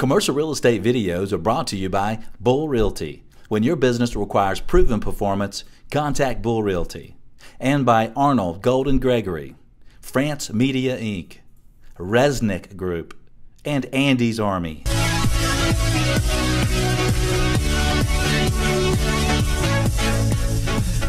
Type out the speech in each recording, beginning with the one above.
Commercial real estate videos are brought to you by Bull Realty. When your business requires proven performance, contact Bull Realty. And by Arnold Golden Gregory, France Media Inc., Resnick Group, and Andy's Army.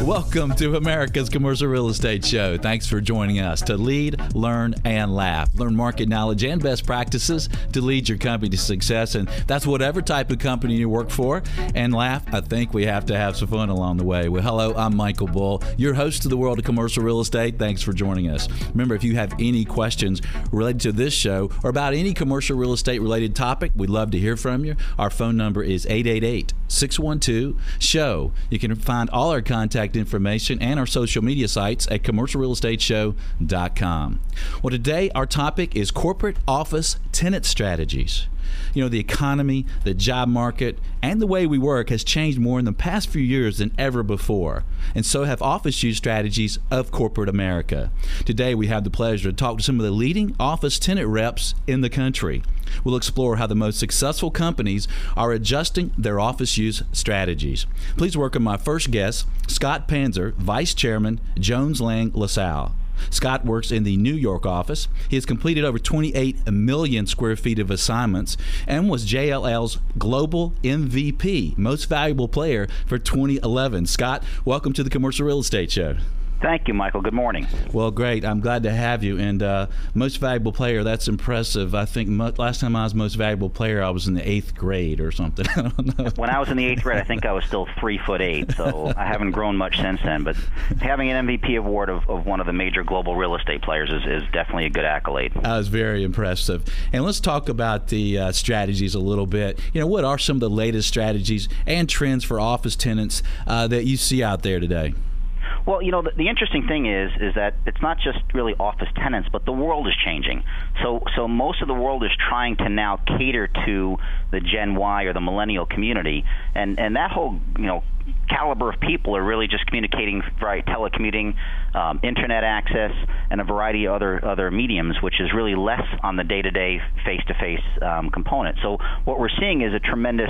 Welcome to America's Commercial Real Estate Show. Thanks for joining us to lead, learn, and laugh. Learn market knowledge and best practices to lead your company to success. And that's whatever type of company you work for. And laugh, I think we have to have some fun along the way. Well, hello, I'm Michael Bull, your host of the world of commercial real estate. Thanks for joining us. Remember, if you have any questions related to this show or about any commercial real estate related topic, we'd love to hear from you. Our phone number is 888-612-SHOW. You can find all our contact information and our social media sites at commercialrealestateshow.com. Well, today our topic is corporate office tenant strategies. You know, the economy, the job market, and the way we work has changed more in the past few years than ever before. And so have office use strategies of corporate America. Today we have the pleasure to talk to some of the leading office tenant reps in the country. We'll explore how the most successful companies are adjusting their office use strategies. Please welcome my first guest, Scott Panzer, Vice Chairman, Jones Lang LaSalle. Scott works in the New York office. He has completed over 28 million square feet of assignments and was JLL's Global MVP, Most Valuable Player for 2011. Scott, welcome to the Commercial Real Estate Show. Thank you, Michael. Good morning. Well, great. I'm glad to have you. And most valuable player, that's impressive. I think last time I was most valuable player, I was in the 8th grade or something. I don't know. When I was in the 8th grade, I think I was still 3'8", so I haven't grown much since then. But having an MVP award of one of the major global real estate players is definitely a good accolade. That was very impressive. And let's talk about the strategies a little bit. You know, what are some of the latest strategies and trends for office tenants that you see out there today? Well, you know, the interesting thing is that it's not just really office tenants, but the world is changing. So most of the world is trying to now cater to the Gen Y or the millennial community, and that whole, you know, caliber of people are really just communicating via telecommuting, internet access, and a variety of other mediums, which is really less on the day-to-day face-to-face component. So what we're seeing is a tremendous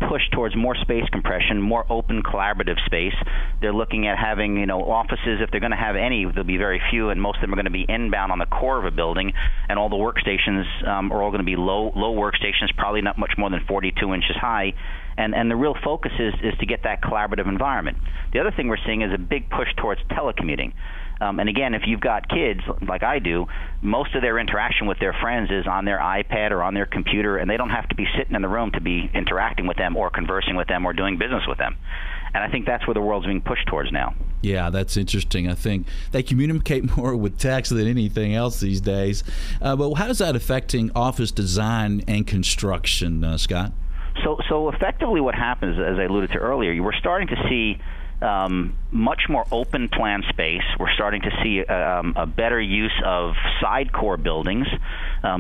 push towards more space compression, more open collaborative space. They're looking at having, you know, offices, if they're going to have any, there'll be very few, and most of them are going to be inbound on the core of a building, and all the workstations are all going to be low workstations, probably not much more than 42 inches high. And the real focus is to get that collaborative environment. The other thing we're seeing is a big push towards telecommuting. And again, if you've got kids, like I do, most of their interaction with their friends is on their iPad or on their computer, and they don't have to be sitting in the room to be interacting with them or conversing with them or doing business with them. And I think that's where the world's being pushed towards now. Yeah, that's interesting. I think they communicate more with text than anything else these days. But how is that affecting office design and construction, Scott? So effectively what happens, as I alluded to earlier, we're starting to see much more open plan space. We're starting to see a better use of side core buildings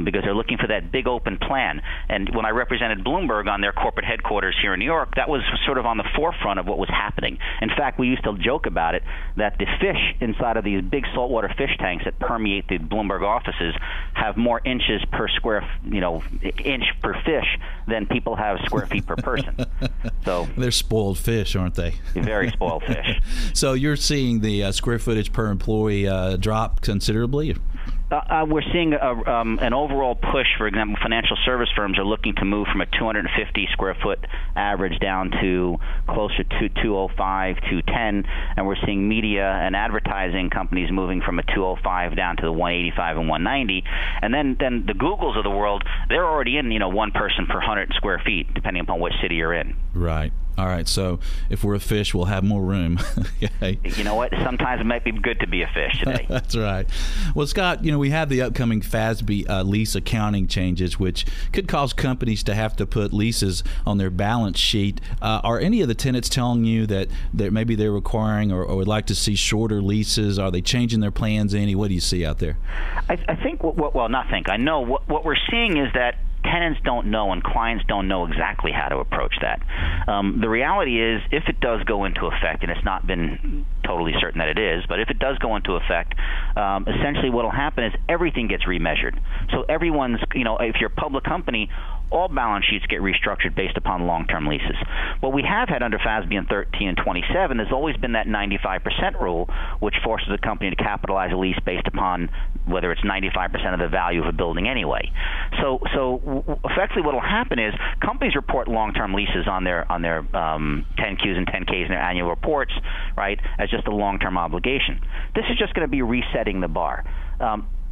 because they're looking for that big open plan. And when I represented Bloomberg on their corporate headquarters here in New York, that was sort of on the forefront of what was happening. In fact, we used to joke about it, that the fish inside of these big saltwater fish tanks that permeate the Bloomberg offices have more inches per square, inch per fish than people have square feet per person. So they're spoiled fish, aren't they? Very spoiled fish. So you're seeing the square footage per employee drop considerably? We're seeing an overall push. For example, financial service firms are looking to move from a 250 square foot average down to closer to 205, 210, and we're seeing media and advertising companies moving from a 205 down to the 185 and 190. And then the Googles of the world, they're already in, one person per 100 square feet, depending upon which city you're in. Right. All right, so if we're a fish, we'll have more room. Okay. You know what? Sometimes it might be good to be a fish today. That's right. Well, Scott, we have the upcoming FASB lease accounting changes, which could cause companies to have to put leases on their balance sheet. Are any of the tenants telling you that maybe they're requiring or would like to see shorter leases? Are they changing their plans any? What do you see out there? I know what we're seeing is that tenants don't know and clients don't know exactly how to approach that. The reality is, if it does go into effect, and it's not been totally certain that it is, but if it does go into effect, essentially what will happen is everything gets remeasured. So everyone's, if you're a public company, all balance sheets get restructured based upon long-term leases. What we have had under FASB in 13 and 27 has always been that 95% rule, which forces a company to capitalize a lease based upon whether it's 95% of the value of a building anyway. So effectively what will happen is companies report long-term leases on their 10Qs and 10Ks in their annual reports, right, as just a long-term obligation. This is just going to be resetting the bar.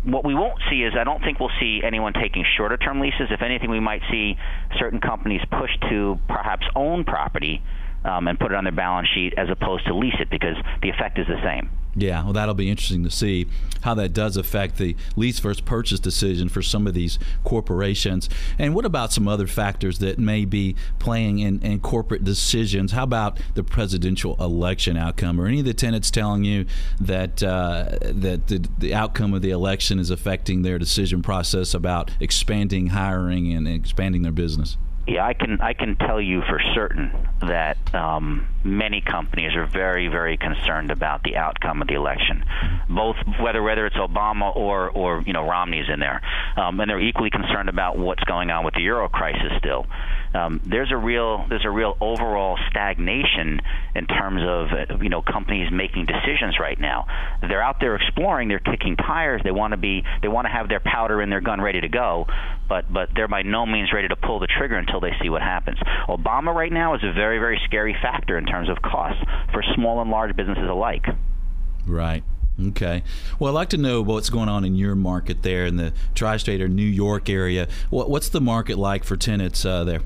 What we won't see is I don't think we'll see anyone taking shorter-term leases. If anything, we might see certain companies push to perhaps own property and put it on their balance sheet as opposed to lease it, because the effect is the same. Yeah, well, that'll be interesting to see how that does affect the lease versus purchase decision for some of these corporations. And what about some other factors that may be playing in corporate decisions? How about the presidential election outcome? Are any of the tenants telling you that the outcome of the election is affecting their decision process about expanding hiring and expanding their business? Yeah, I can tell you for certain that many companies are very, very concerned about the outcome of the election, both whether it's Obama or Romney's in there, and they're equally concerned about what's going on with the euro crisis still. There's a real overall stagnation in terms of companies making decisions right now. They're out there exploring, they're kicking tires, they want to have their powder in their gun ready to go, but they're by no means ready to pull the trigger until they see what happens. Obama right now is a very, very scary factor in terms of costs for small and large businesses alike. Right. Okay. Well, I'd like to know what's going on in your market there in the tri-state or New York area. What's the market like for tenants there?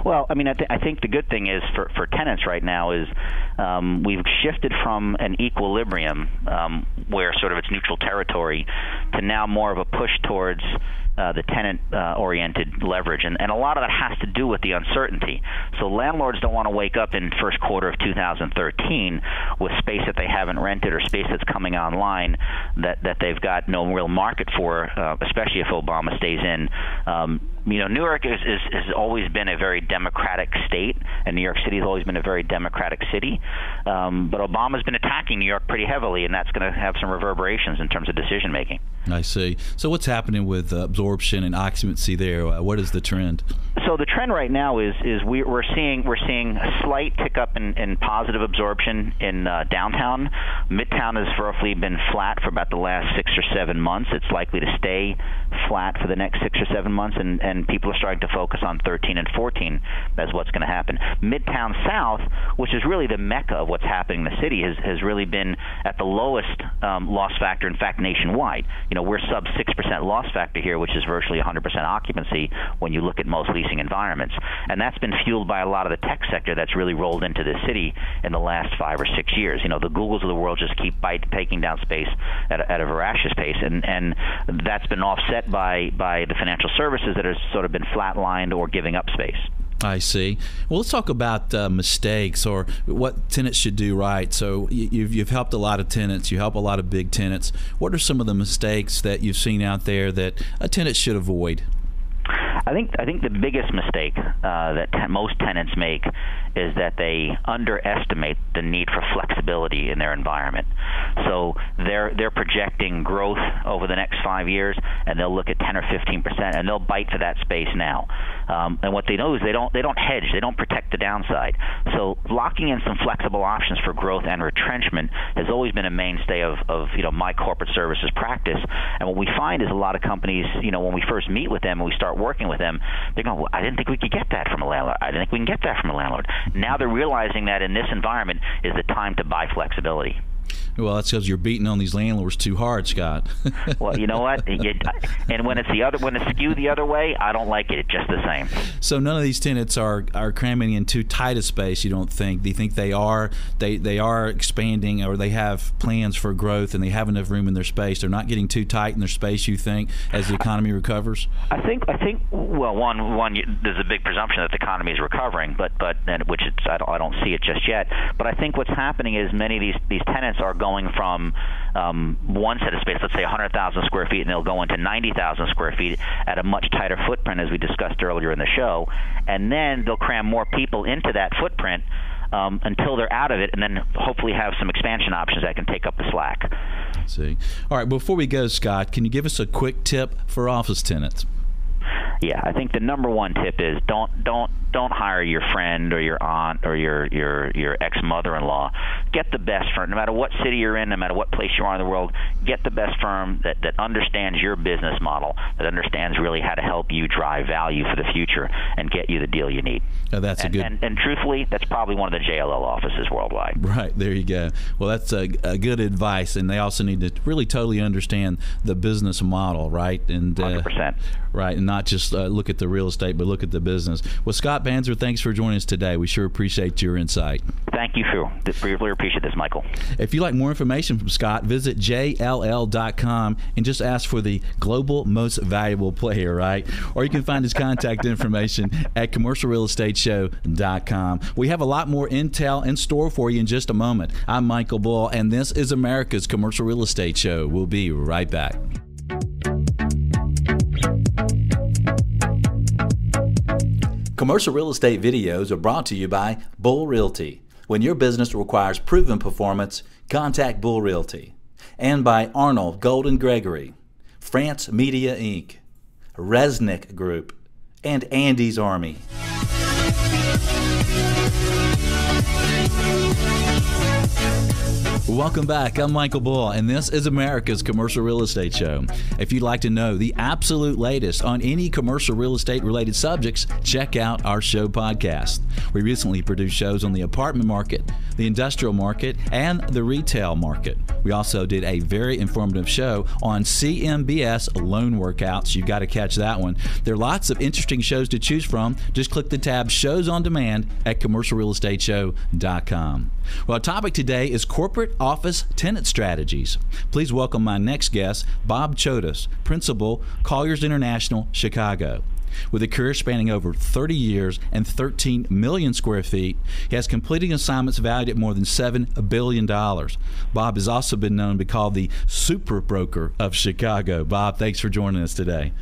Well, I mean, I think the good thing is for tenants right now is we've shifted from an equilibrium where sort of it's neutral territory to now more of a push towards the tenant-oriented leverage. And a lot of that has to do with the uncertainty. So landlords don't want to wake up in first quarter of 2013 with space that they haven't rented or space that's coming online that they've got no real market for, especially if Obama stays in. New York has always been a very democratic state, and New York City has always been a very democratic city. But Obama's been attacking New York pretty heavily, and that's going to have some reverberations in terms of decision making. I see. So what's happening with absorption and occupancy there? What is the trend? So the trend right now is we're seeing a slight tick up in positive absorption in downtown. Midtown has roughly been flat for about the last 6 or 7 months. It's likely to stay flat for the next 6 or 7 months, and people are starting to focus on 13 and 14 as what's going to happen. Midtown South, which is really the mecca of what's happening in the city, has really been at the lowest loss factor, in fact, nationwide. We're sub 6% loss factor here, which is virtually 100% occupancy when you look at most leasing environments. And that's been fueled by a lot of the tech sector that's really rolled into this city in the last 5 or 6 years. The Googles of the world just keep taking down space at a voracious pace, and that's been offset by the financial services that have sort of been flatlined or giving up space. I see. Well, let's talk about mistakes or what tenants should do right. So you've helped a lot of tenants. You help a lot of big tenants. What are some of the mistakes that you've seen out there that a tenant should avoid? I think the biggest mistake that most tenants make is that they underestimate the need for flexibility in their environment. So they're projecting growth over the next 5 years, and they'll look at 10 or 15%, and they'll bite for that space now. And what they know is they don't hedge, they don't protect the downside. So locking in some flexible options for growth and retrenchment has always been a mainstay of my corporate services practice. And what we find is a lot of companies, when we first meet with them and we start working with them, they go, well, I didn't think we could get that from a landlord. I didn't think we can get that from a landlord. Now they're realizing that in this environment is the time to buy flexibility. Well, that's because you're beating on these landlords too hard, Scott. Well, you know what? And when it's skewed the other way, I don't like it just the same. So none of these tenants are cramming in too tight a space, you don't think? Do you think they are expanding, or they have plans for growth and they have enough room in their space? They're not getting too tight in their space, you think, as the economy recovers? I think. Well, one, there's a big presumption that the economy is recovering, but I don't see it just yet. But I think what's happening is many of these tenants are going from one set of space, let's say 100,000 square feet, and they'll go into 90,000 square feet at a much tighter footprint, as we discussed earlier in the show, and then they'll cram more people into that footprint until they're out of it, and then hopefully have some expansion options that can take up the slack. Let's see. All right, before we go, Scott, can you give us a quick tip for office tenants? Yeah, I think the number one tip is don't hire your friend or your aunt or your ex-mother-in-law. Get the best firm, no matter what city you're in, no matter what place you are in the world. Get the best firm that understands your business model, that understands really how to help you drive value for the future and get you the deal you need. Oh, that's and truthfully, that's probably one of the JLL offices worldwide. Right, there you go. Well, that's a good advice, and they also need to really totally understand the business model, right? And 100%. Right, and not just look at the real estate, but look at the business. Well, Scott Banzer, thanks for joining us today. We sure appreciate your insight. Thank you, Phil. Really appreciate this, Michael. If you'd like more information from Scott, visit JLL.com and just ask for the global most valuable player, right? Or you can find his contact information at commercialrealestateshow.com. We have a lot more intel in store for you in just a moment. I'm Michael Bull, and this is America's Commercial Real Estate Show. We'll be right back. Commercial real estate videos are brought to you by Bull Realty. When your business requires proven performance, contact Bull Realty. And by Arnold Golden Gregory, France Media Inc., Resnick Group, and Andy's Army. Welcome back. I'm Michael Bull, and this is America's Commercial Real Estate Show. If you'd like to know the absolute latest on any commercial real estate related subjects, check out our show podcast. We recently produced shows on the apartment market, the industrial market, and the retail market. We also did a very informative show on CMBS loan workouts. You've got to catch that one. There are lots of interesting shows to choose from. Just click the tab Shows on Demand at commercialrealestateshow.com. Well, our topic today is corporate office tenant strategies. Please welcome my next guest, Bob Chodos, Principal, Colliers International, Chicago. With a career spanning over 30 years and 13 million square feet, he has completed assignments valued at more than $7 billion. Bob has also been known to be called the super broker of Chicago. Bob, thanks for joining us today.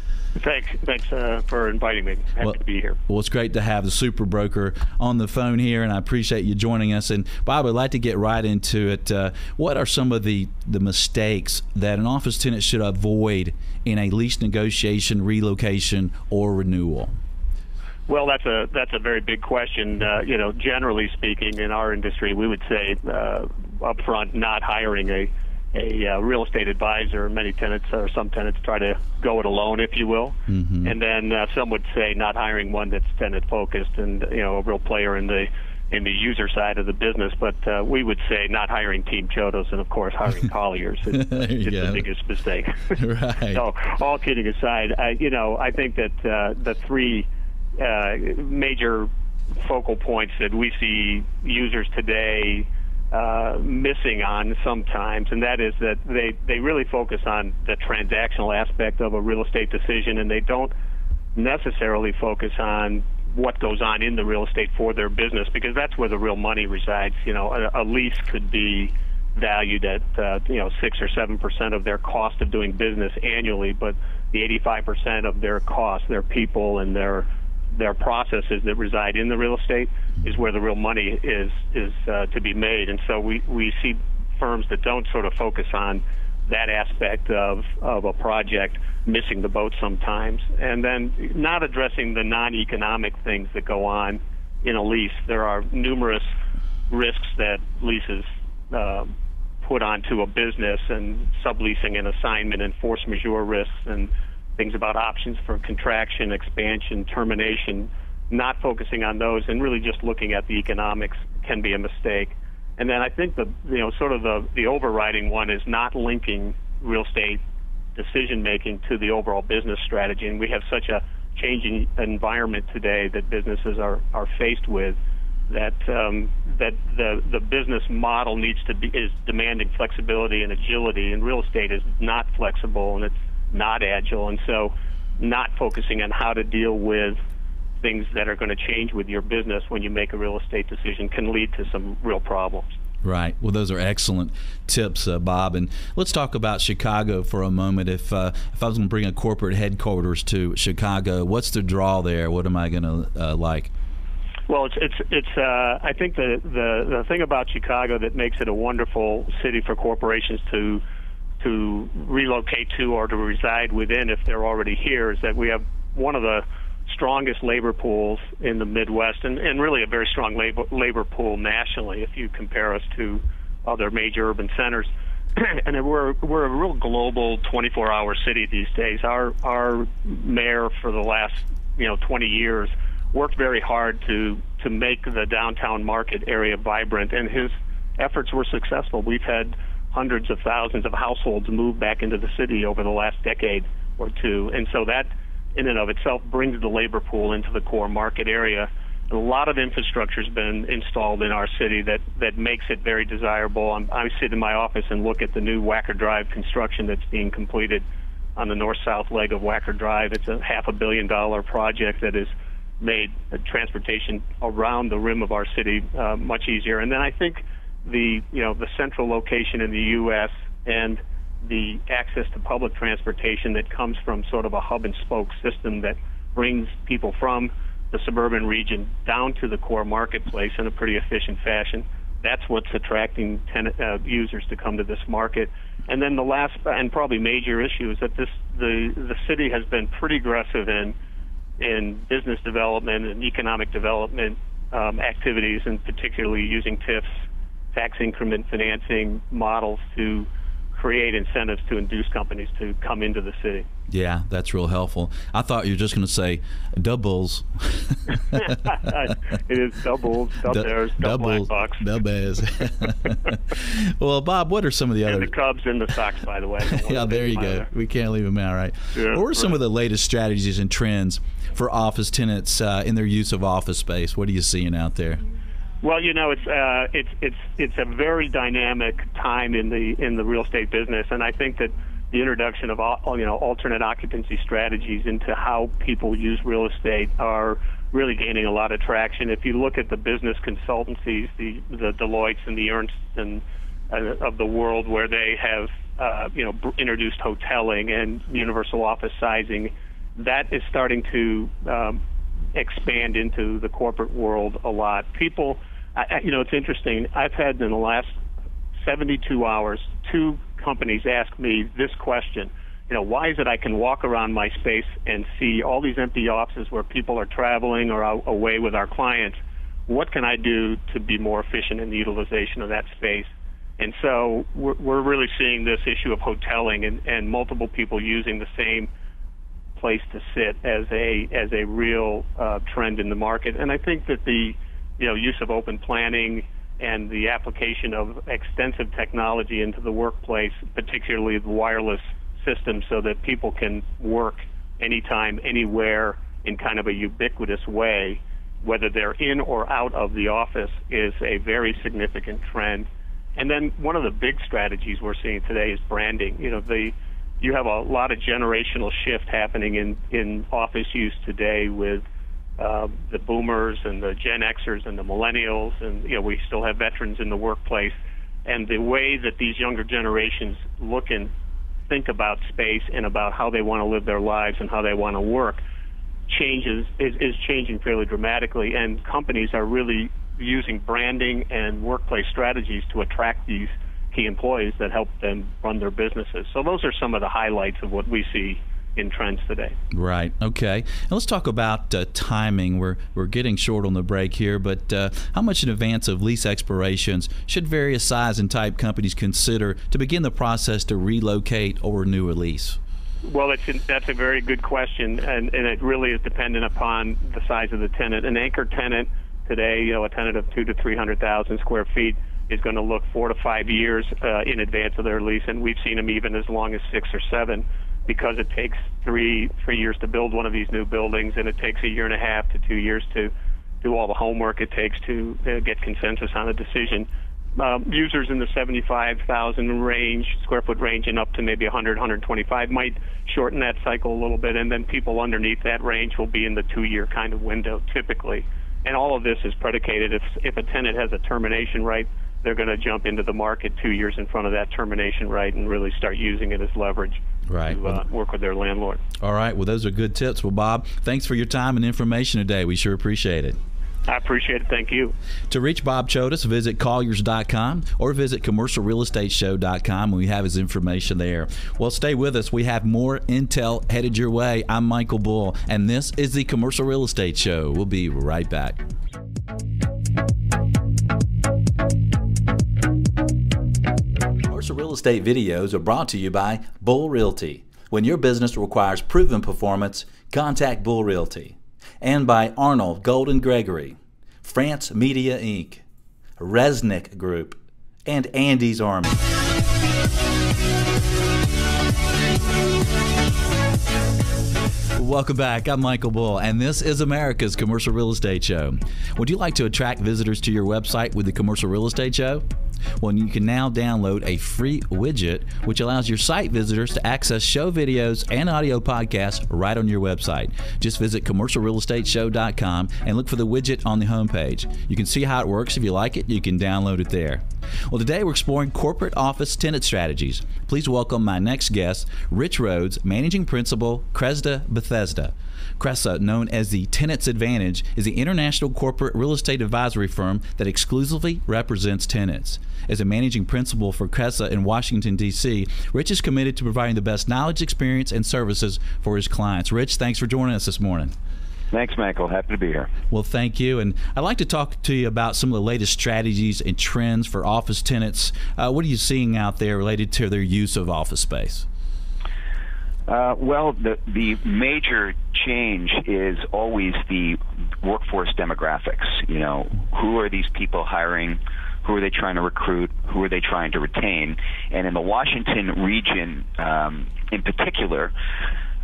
Thanks for inviting me. Happy to be here. Well, it's great to have the super broker on the phone here, and I appreciate you joining us. And Bob, I'd like to get right into it. What are some of the mistakes that an office tenant should avoid in a lease negotiation, relocation, or renewal? Well, that's a very big question. Generally speaking, in our industry, we would say up front, not hiring a real estate advisor. Many tenants or some tenants try to go it alone, if you will. Mm-hmm. And then some would say not hiring one that's tenant focused and a real player in the user side of the business. But we would say not hiring Team Chodos and of course hiring Colliers is the biggest mistake. Right. So all kidding aside, I think that the three major focal points that we see users today missing on sometimes, and that is that they really focus on the transactional aspect of a real estate decision, and they don't necessarily focus on what goes on in the real estate for their business, because that's where the real money resides. A lease could be valued at 6 or 7% of their cost of doing business annually, but the 85% of their cost, their people and their processes that reside in the real estate is where the real money is to be made. And so we see firms that don't sort of focus on that aspect of a project missing the boat sometimes, and then not addressing the non-economic things that go on in a lease. There are numerous risks that leases put onto a business, and subleasing and assignment and force majeure risks and things about options for contraction, expansion, termination. Not focusing on those and really just looking at the economics can be a mistake. And then I think the overriding one is not linking real estate decision making to the overall business strategy. And we have such a changing environment today that businesses are faced with, that the business model is demanding flexibility and agility, and real estate is not flexible and it's not agile, and so not focusing on how to deal with things that are going to change with your business when you make a real estate decision can lead to some real problems. Right. Well, those are excellent tips, Bob. And let's talk about Chicago for a moment. If I was going to bring a corporate headquarters to Chicago, what's the draw there? What am I going to like? Well, it's I think the thing about Chicago that makes it a wonderful city for corporations to relocate to or to reside within if they're already here is that we have one of the strongest labor pools in the Midwest, and really a very strong labor pool nationally if you compare us to other major urban centers. And we're a real global 24-hour city these days. Our mayor for the last 20 years worked very hard to make the downtown market area vibrant, and his efforts were successful. We've had hundreds of thousands of households move back into the city over the last decade or two, and so that in and of itself brings the labor pool into the core market area. A lot of infrastructure has been installed in our city that makes it very desirable. I sit in my office and look at the new Wacker Drive construction that's being completed on the north-south leg of Wacker Drive. It's a $500 million project that has made transportation around the rim of our city much easier. And then I think the central location in the U.S. and the access to public transportation that comes from sort of a hub and spoke system that brings people from the suburban region down to the core marketplace in a pretty efficient fashion. That's what's attracting users to come to this market. And then the last and probably major issue is that the city has been pretty aggressive in business development and economic development activities, and particularly using TIFs, tax increment financing models, to create incentives to induce companies to come into the city. Yeah, that's real helpful. I thought you were just going to say doubles. It is doubles, doubles, doubles, doubles. Well, Bob, what are some of the other... And the Cubs and the Sox, by the way. Yeah, there you go. We can't leave them out, right? Yeah, what are some of the latest strategies and trends for office tenants in their use of office space? What are you seeing out there? Well, it's a very dynamic time in the real estate business, and I think that the introduction of alternate occupancy strategies into how people use real estate are really gaining a lot of traction. If you look at the business consultancies, the Deloittes and the Ernsts and of the world, where they have introduced hoteling and universal office sizing, that is starting to expand into the corporate world a lot. People, it's interesting. I've had in the last 72 hours 2 companies ask me this question. Why is it I can walk around my space and see all these empty offices where people are traveling or away with our clients? What can I do to be more efficient in the utilization of that space? And so we're really seeing this issue of hoteling and multiple people using the same place to sit as a real trend in the market. And I think that the use of open planning and the application of extensive technology into the workplace, particularly the wireless system, so that people can work anytime, anywhere in kind of a ubiquitous way, whether they're in or out of the office, is a very significant trend. And then one of the big strategies we're seeing today is branding. You have a lot of generational shift happening in office use today with the boomers and the Gen Xers and the millennials, and we still have veterans in the workplace. And the way that these younger generations look and think about space and about how they want to live their lives and how they want to work is changing fairly dramatically. And companies are really using branding and workplace strategies to attract these key employees that help them run their businesses. So those are some of the highlights of what we see in trends today. Right. Okay. And let's talk about timing. We're getting short on the break here, but how much in advance of lease expirations should various size and type companies consider to begin the process to relocate or renew a lease? Well, that's a very good question, and it really is dependent upon the size of the tenant. An anchor tenant today, a tenant of 200,000 to 300,000 square feet, is going to look 4 to 5 years in advance of their lease, and we've seen them even as long as 6 or 7, because it takes three years to build one of these new buildings, and it takes 1.5 to 2 years to do all the homework it takes to get consensus on a decision. Users in the 75,000 square foot range and up to maybe 100, 125 might shorten that cycle a little bit, and then people underneath that range will be in the 2-year kind of window typically. And all of this is predicated if a tenant has a termination right, they're going to jump into the market 2 years in front of that termination right and really start using it as leverage to work with their landlord. All right. Well, those are good tips. Well, Bob, thanks for your time and information today. We sure appreciate it. I appreciate it. Thank you. To reach Bob Chodas, visit Colliers.com or visit CommercialRealEstateShow.com. We have his information there. Well, stay with us. We have more intel headed your way. I'm Michael Bull, and this is the Commercial Real Estate Show. We'll be right back. Commercial Real Estate videos are brought to you by Bull Realty. When your business requires proven performance, contact Bull Realty. And by Arnold Golden Gregory, France Media Inc., Resnick Group, and Andy's Army. Welcome back. I'm Michael Bull, and this is America's Commercial Real Estate Show. Would you like to attract visitors to your website with the Commercial Real Estate Show? Well, you can now download a free widget which allows your site visitors to access show videos and audio podcasts right on your website. Just visit CommercialRealEstateShow.com and look for the widget on the homepage. You can see how it works. If you like it, you can download it there. Well, today we're exploring corporate office tenant strategies. Please welcome my next guest, Rich Rhodes, Managing Principal, Cresa Bethesda. Cresa, known as the Tenant's Advantage, is the international corporate real estate advisory firm that exclusively represents tenants. As a managing principal for Cresa in Washington, D.C., Rich is committed to providing the best knowledge, experience, and services for his clients. Rich, thanks for joining us this morning. Thanks, Michael. Happy to be here. Well, thank you. And I'd like to talk to you about some of the latest strategies and trends for office tenants. What are you seeing out there related to their use of office space? Well, the major change is always the workforce demographics. You know, who are these people hiring? Who are they trying to recruit? Who are they trying to retain? And in the Washington region, in particular,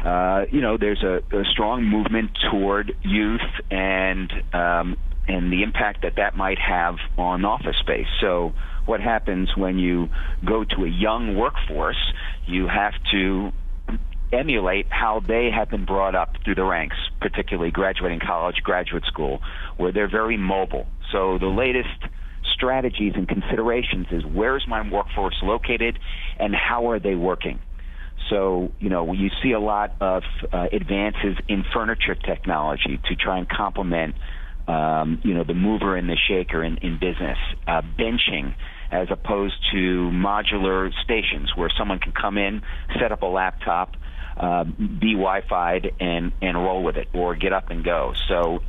there's a strong movement toward youth and the impact that might have on office space. So what happens when you go to a young workforce? You have to emulate how they have been brought up through the ranks, particularly graduating college, graduate school, where they're very mobile. So the latest strategies and considerations is where is my workforce located and how are they working? So, you see a lot of advances in furniture technology to try and complement, the mover and the shaker in business, benching as opposed to modular stations where someone can come in, set up a laptop, be Wi-Fi'd and roll with it or get up and go. So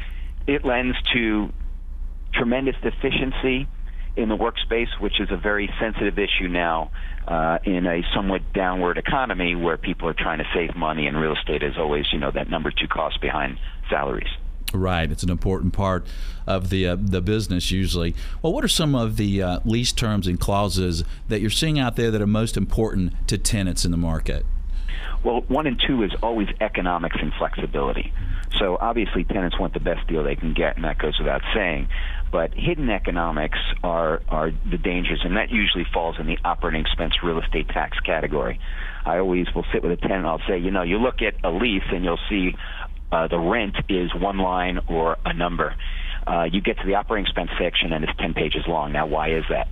it lends to tremendous efficiency in the workspace, which is a very sensitive issue now in a somewhat downward economy where people are trying to save money, and real estate is always, that number two cost behind salaries. Right. It's an important part of the business usually. Well, what are some of the lease terms and clauses that you're seeing out there that are most important to tenants in the market? Well, 1 and 2 is always economics and flexibility. So obviously tenants want the best deal they can get, and that goes without saying. But hidden economics are the dangers, and that usually falls in the operating expense real estate tax category. I always will sit with a tenant, I'll say, you look at a lease and you'll see the rent is one line or a number. You get to the operating expense section and it's 10 pages long. Now, why is that?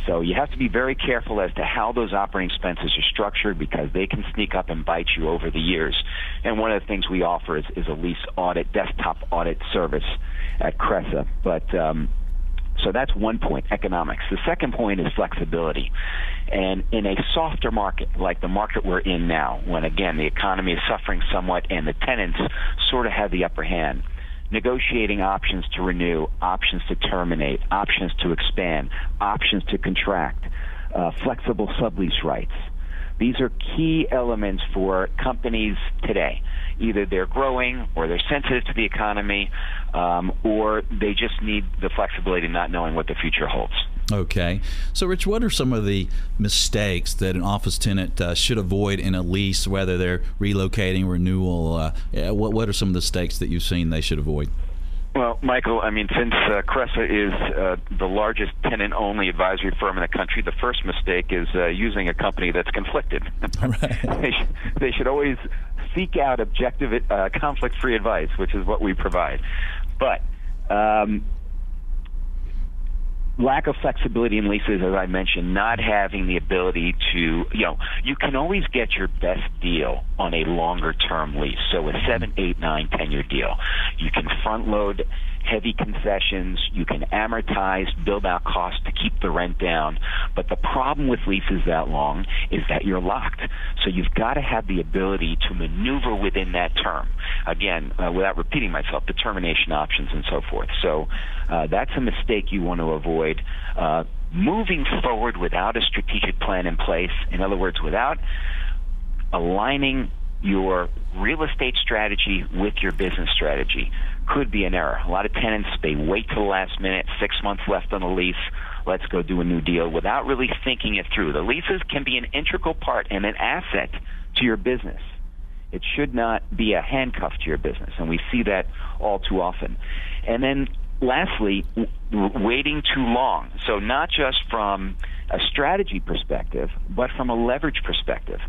So you have to be very careful as to how those operating expenses are structured because they can sneak up and bite you over the years. And one of the things we offer is a lease audit, desktop audit service at Cresa. But so that's one point, economics. The second point is flexibility. And in a softer market, like the market we're in now, when, again, the economy is suffering somewhat and the tenants sort of have the upper hand, negotiating options to renew, options to terminate, options to expand, options to contract, flexible sublease rights. These are key elements for companies today. Either they're growing or they're sensitive to the economy or they just need the flexibility not knowing what the future holds. Okay. So, Rich, what are some of the mistakes that an office tenant should avoid in a lease, whether they're relocating, renewal? What are some of the mistakes that you've seen they should avoid? Well, Michael, since Cresa is the largest tenant-only advisory firm in the country, the first mistake is using a company that's conflicted. Right. They should always seek out objective, conflict-free advice, which is what we provide. But lack of flexibility in leases, as I mentioned, not having the ability to, you can always get your best deal on a longer-term lease. So a 7, 8, 9, 10-year deal. You can front load heavy concessions, you can amortize, build out costs to keep the rent down. But the problem with leases that long is that you're locked. So you've got to have the ability to maneuver within that term. Again, without repeating myself, the termination options and so forth. So that's a mistake you want to avoid. Moving forward without a strategic plan in place, in other words, without aligning your real estate strategy with your business strategy, could be an error. A lot of tenants, they wait till the last minute, 6 months left on the lease, let's go do a new deal, without really thinking it through. The leases can be an integral part and an asset to your business. It should not be a handcuff to your business, and we see that all too often. And then lastly, waiting too long. So not just from a strategy perspective, but from a leverage perspective.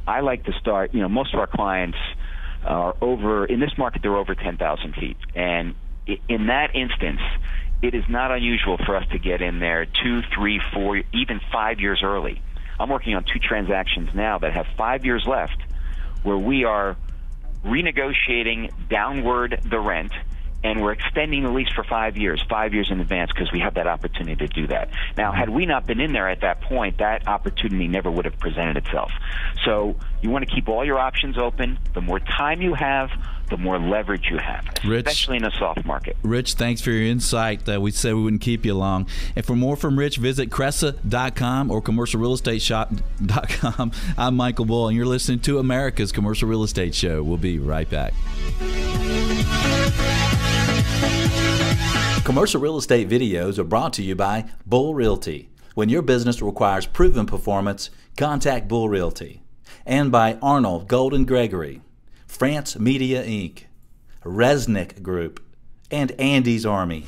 I like to start, most of our clients are in this market, they're over 10,000 feet. And in that instance, it is not unusual for us to get in there 2, 3, 4, even 5 years early. I'm working on 2 transactions now that have 5 years left where we are renegotiating downward the rent, and we're extending the lease for 5 years in advance, because we have that opportunity to do that. Now, had we not been in there at that point, that opportunity never would have presented itself. So you want to keep all your options open. The more time you have, the more leverage you have, especially in a soft market. Rich, thanks for your insight. We said we wouldn't keep you long. And for more from Rich, visit Cressa.com or commercialrealestateshop.com. I'm Michael Bull, and you're listening to America's Commercial Real Estate Show. We'll be right back. Commercial real estate videos are brought to you by Bull Realty. When your business requires proven performance, contact Bull Realty. And by Arnold Golden Gregory, France Media Inc., Resnick Group, and Andy's Army.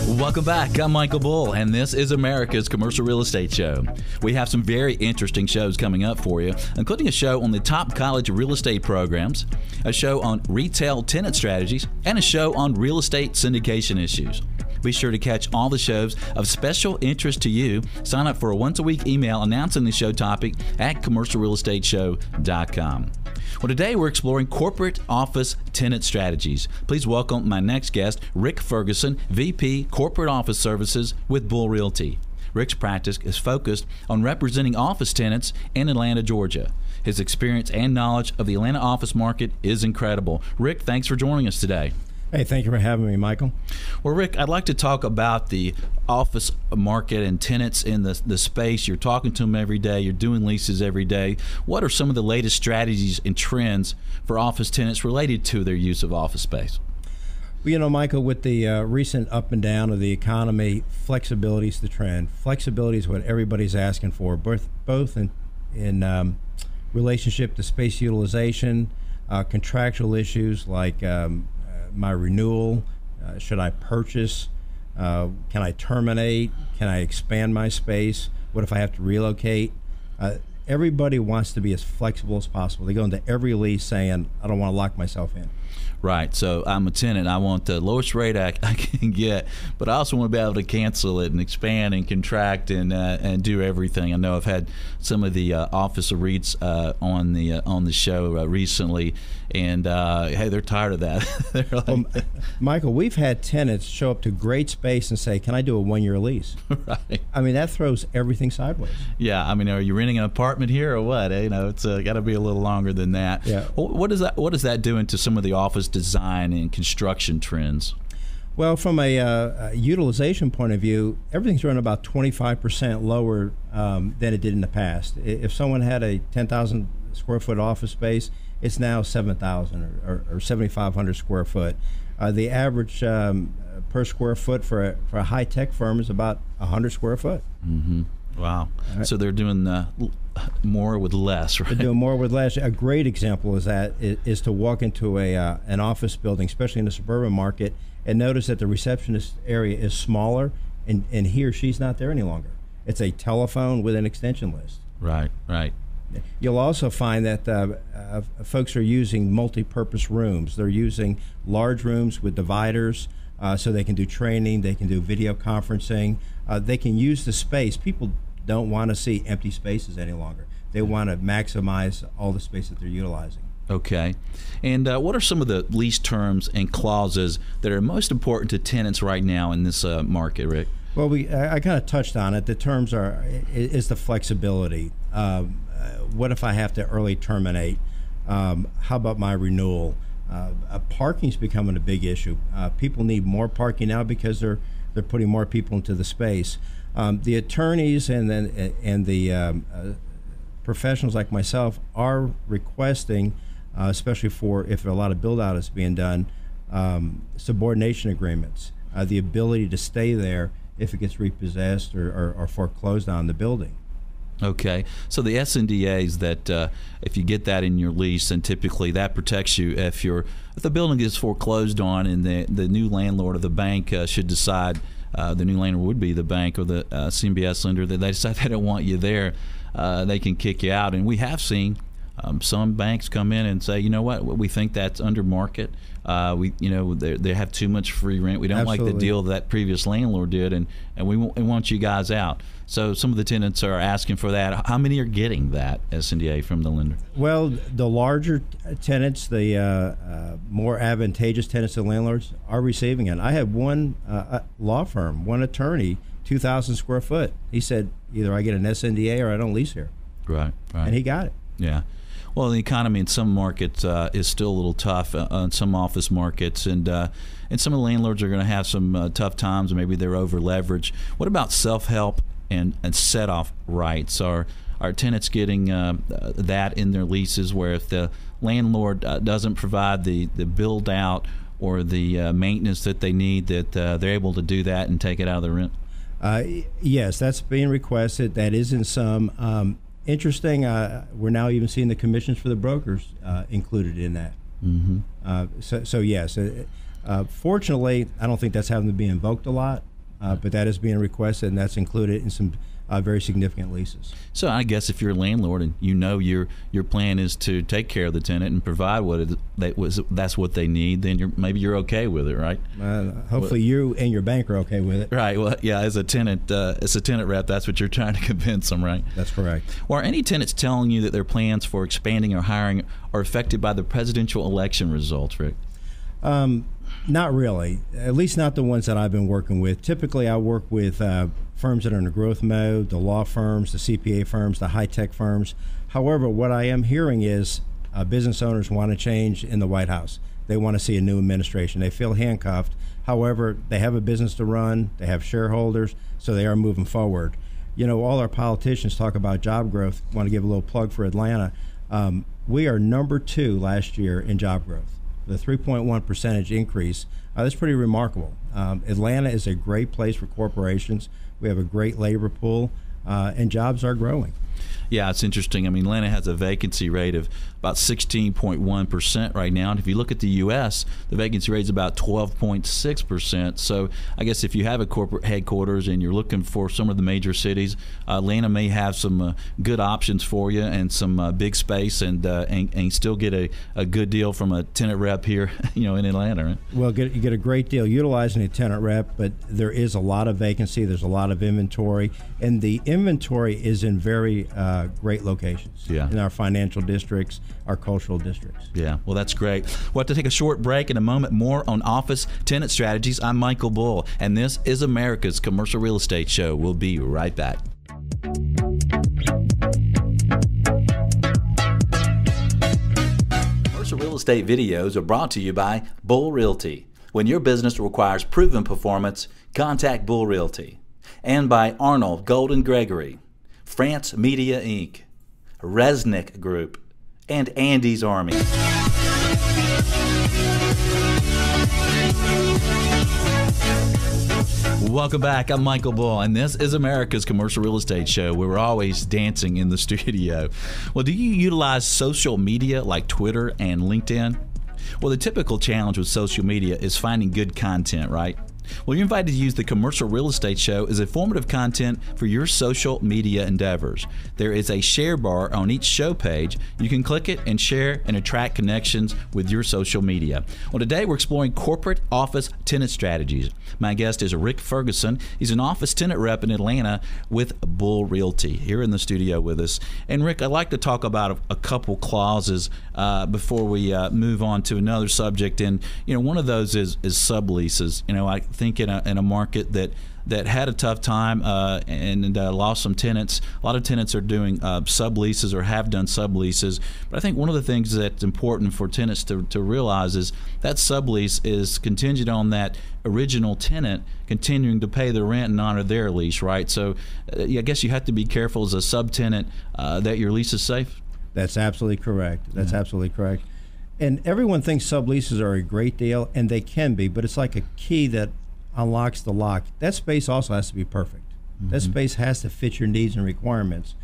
Welcome back. I'm Michael Bull, and this is America's Commercial Real Estate Show. We have some very interesting shows coming up for you, including a show on the top college real estate programs, a show on retail tenant strategies, and a show on real estate syndication issues. Be sure to catch all the shows of special interest to you. Sign up for a once-a-week email announcing the show topic at commercialrealestateshow.com. Well, today we're exploring corporate office tenant strategies. Please welcome my next guest, Rick Ferguson, VP Corporate Office Services with Bull Realty. Rick's practice is focused on representing office tenants in Atlanta, Georgia. His experience and knowledge of the Atlanta office market is incredible. Rick, thanks for joining us today. Hey, thank you for having me, Michael. Well, Rick, I'd like to talk about the office market and tenants in the space. You're talking to them every day. You're doing leases every day. What are some of the latest strategies and trends for office tenants related to their use of office space? Well, Michael, with the recent up and down of the economy, flexibility is the trend. Flexibility is what everybody's asking for, both in relationship to space utilization, contractual issues like my renewal, should I purchase, can I terminate, can I expand my space, what if I have to relocate? Everybody wants to be as flexible as possible. They go into every lease saying, I don't want to lock myself in. Right. So I'm a tenant. I want the lowest rate I can get, but I also want to be able to cancel it and expand and contract and do everything. I know I've had some of the office REITs on the show recently, and hey, they're tired of that. They're like, well, Michael, we've had tenants show up to great space and say, "Can I do a 1-year lease?" Right. I mean, that throws everything sideways. Yeah. I mean, are you renting an apartment here or what? It's got to be a little longer than that. Yeah. What is that doing to some of the office design and construction trends? Well, from a utilization point of view, everything's running about 25% lower than it did in the past. If someone had a 10,000 square foot office space, it's now 7,000 or 7,500 square foot. The average per square foot for a high-tech firm is about 100 square foot. Mm-hmm. Wow. Right. So they're doing more with less, right? They're doing more with less. A great example is to walk into an office building, especially in the suburban market, and notice that the receptionist area is smaller, and he or she's not there any longer. It's a telephone with an extension list. Right, right. You'll also find that folks are using multi-purpose rooms. They're using large rooms with dividers so they can do training, they can do video conferencing. They can use the space. People don't want to see empty spaces any longer. They want to maximize all the space that they're utilizing. Okay. And what are some of the lease terms and clauses that are most important to tenants right now in this market, Rick? Well, I kind of touched on it. The terms is the flexibility. What if I have to early terminate? How about my renewal? Parking's becoming a big issue. People need more parking now because they're putting more people into the space. The attorneys and the professionals like myself are requesting, especially for if a lot of build out is being done, subordination agreements, the ability to stay there if it gets repossessed or foreclosed on the building. Okay, so the SNDAs that if you get that in your lease, and typically that protects you if the building is foreclosed on and the new landlord or the bank should decide, the new landlord would be the bank or the CMBS lender, that they decide they don't want you there, they can kick you out. And we have seen some banks come in and say, you know what, we think that's under market. They have too much free rent. We don't Absolutely. like the deal that previous landlord did, and we want you guys out. So some of the tenants are asking for that. How many are getting that SNDA from the lender? Well, the larger tenants, the more advantageous tenants to landlords are receiving it. I had one law firm, one attorney, 2,000 square foot. He said, either I get an SNDA or I don't lease here. Right. And he got it. Yeah. Well, the economy in some markets is still a little tough on some office markets, and some of the landlords are going to have some tough times. Maybe they're over leveraged. What about self-help and set-off rights? Are tenants getting that in their leases, where if the landlord doesn't provide the build-out or the maintenance that they need, that they're able to do that and take it out of the rent? Yes, that's being requested. That is in some. Interesting, we're now even seeing the commissions for the brokers included in that. Mm-hmm. So yes, fortunately, I don't think that's having to be invoked a lot, but that is being requested, and that's included in some very significant leases. So I guess if you're a landlord and you know your plan is to take care of the tenant and provide that's what they need, then maybe you're okay with it, right? Hopefully you and your bank are okay with it. Right. Well, yeah. As a tenant rep, that's what you're trying to convince them, right? That's correct. Well, are any tenants telling you that their plans for expanding or hiring are affected by the presidential election results, Rick? Not really, at least not the ones that I've been working with. Typically, I work with firms that are in a growth mode, the law firms, the CPA firms, the high-tech firms. However, what I am hearing is business owners want to change in the White House. They want to see a new administration. They feel handcuffed. However, they have a business to run. They have shareholders, so they are moving forward. You know, all our politicians talk about job growth. I want to give a little plug for Atlanta. We are number 2 last year in job growth. The 3.1% increase, that's pretty remarkable. Atlanta is a great place for corporations. We have a great labor pool, and jobs are growing. Yeah, it's interesting. I mean, Atlanta has a vacancy rate of about 16.1% right now. And if you look at the U.S., the vacancy rate is about 12.6%. So I guess if you have a corporate headquarters and you're looking for some of the major cities, Atlanta may have some good options for you and some big space, and still get a good deal from a tenant rep here, in Atlanta, right? Well, you get a great deal utilizing a tenant rep, but there is a lot of vacancy. There's a lot of inventory, and the inventory is in very great locations in our financial districts, our cultural districts. Yeah, well, that's great. We'll have to take a short break. In a moment, more on office tenant strategies. I'm Michael Bull, and this is America's Commercial Real Estate Show. We'll be right back. Commercial real estate videos are brought to you by Bull Realty. When your business requires proven performance, contact Bull Realty. And by Arnold Golden Gregory, France Media Inc., Resnick Group, and Andy's Army. Welcome back. I'm Michael Bull, and this is America's Commercial Real Estate Show, where we're always dancing in the studio. Well, do you utilize social media like Twitter and LinkedIn? Well, the typical challenge with social media is finding good content, right? Well, you're invited to use the Commercial Real Estate Show as informative content for your social media endeavors. There is a share bar on each show page. You can click it and share and attract connections with your social media. Well, today we're exploring corporate office tenant strategies. My guest is Rick Ferguson. He's an office tenant rep in Atlanta with Bull Realty here in the studio with us. And Rick, I'd like to talk about a couple clauses before we move on to another subject. And one of those is subleases. I think in a market that had a tough time and lost some tenants. A lot of tenants are doing subleases or have done subleases. But I think one of the things that's important for tenants to realize is that sublease is contingent on that original tenant continuing to pay the rent and honor their lease, right? So I guess you have to be careful as a subtenant that your lease is safe. That's absolutely correct. That's absolutely correct. And everyone thinks subleases are a great deal, and they can be, but it's like a key that unlocks the lock. That space also has to be perfect. That space has to fit your needs and requirements.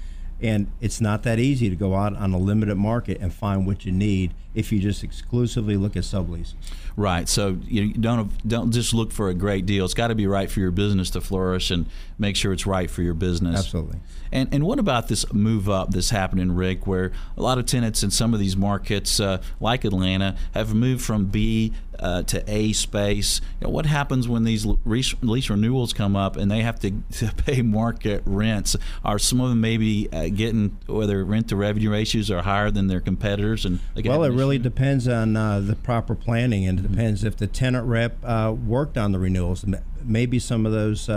And it's not that easy to go out on a limited market and find what you need if you just exclusively look at subleases. Right. So you don't just look for a great deal. It's got to be right for your business to flourish, and make sure it's right for your business. Absolutely. And what about this move up that's happening, Rick, where a lot of tenants in some of these markets, like Atlanta, have moved from B to A space? What happens when these lease renewals come up and they have to pay market rents? Are some of them maybe getting, whether rent to revenue ratios are higher than their competitors? And well, it really depends on the proper planning, and it depends if the tenant rep worked on the renewals. Maybe some of those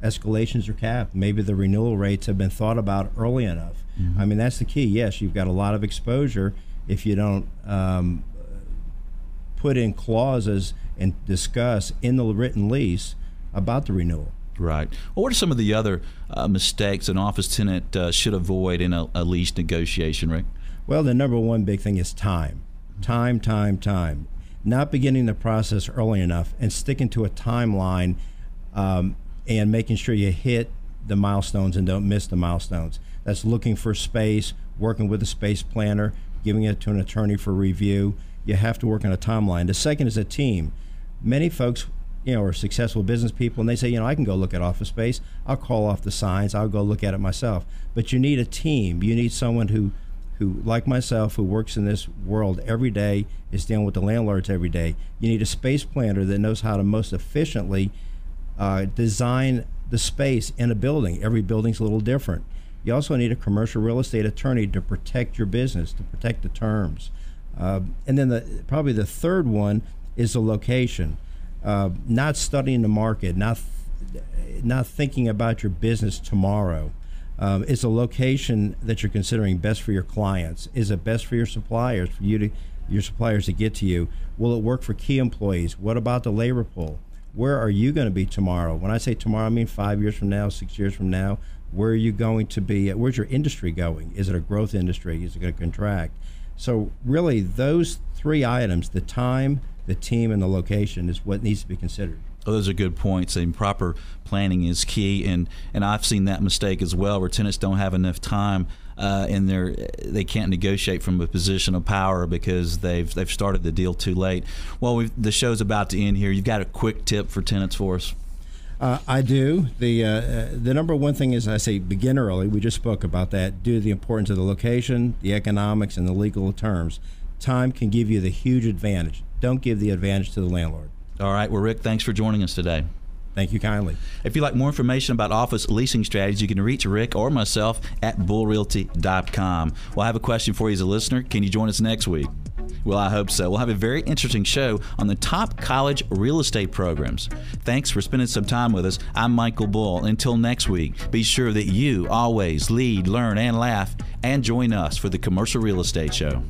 escalations are capped. Maybe the renewal rates have been thought about early enough. I mean, that's the key. Yes, you've got a lot of exposure if you don't put in clauses and discuss in the written lease about the renewal. Right. Well, what are some of the other mistakes an office tenant should avoid in a lease negotiation, Rick? Well, the number one big thing is time. Time. Not beginning the process early enough and sticking to a timeline and making sure you hit the milestones and don't miss the milestones. That's looking for space, working with a space planner, giving it to an attorney for review. You have to work on a timeline. The second is a team. Many folks, are successful business people, and they say, I can go look at office space. I'll call off the signs. I'll go look at it myself. But you need a team. You need someone who, like myself, who works in this world every day, is dealing with the landlords every day. You need a space planner that knows how to most efficiently design the space in a building. Every building's a little different. You also need a commercial real estate attorney to protect your business, to protect the terms. And then probably the third one is the location. Not studying the market, not thinking about your business tomorrow. Is the location that you're considering best for your clients? Is it best for your suppliers, your suppliers to get to you? Will it work for key employees? What about the labor pool? Where are you going to be tomorrow? When I say tomorrow, I mean 5 years from now, 6 years from now. Where are you going to be? Where's your industry going? Is it a growth industry? Is it going to contract? So really, those three items, the time, the team, and the location, is what needs to be considered. Oh, those are good points. And proper planning is key. And I've seen that mistake as well, where tenants don't have enough time and they can't negotiate from a position of power because they've started the deal too late. Well, the show's about to end here. You've got a quick tip for tenants for us? I do. The number one thing is, I say, begin early. We just spoke about that. Due to the importance of the location, the economics, and the legal terms. Time can give you the huge advantage. Don't give the advantage to the landlord. All right. Well, Rick, thanks for joining us today. Thank you kindly. If you'd like more information about office leasing strategies, you can reach Rick or myself at bullrealty.com. Well, I have a question for you as a listener. Can you join us next week? Well, I hope so. We'll have a very interesting show on the top college real estate programs. Thanks for spending some time with us. I'm Michael Bull. Until next week, be sure that you always lead, learn, and laugh, and join us for the Commercial Real Estate Show.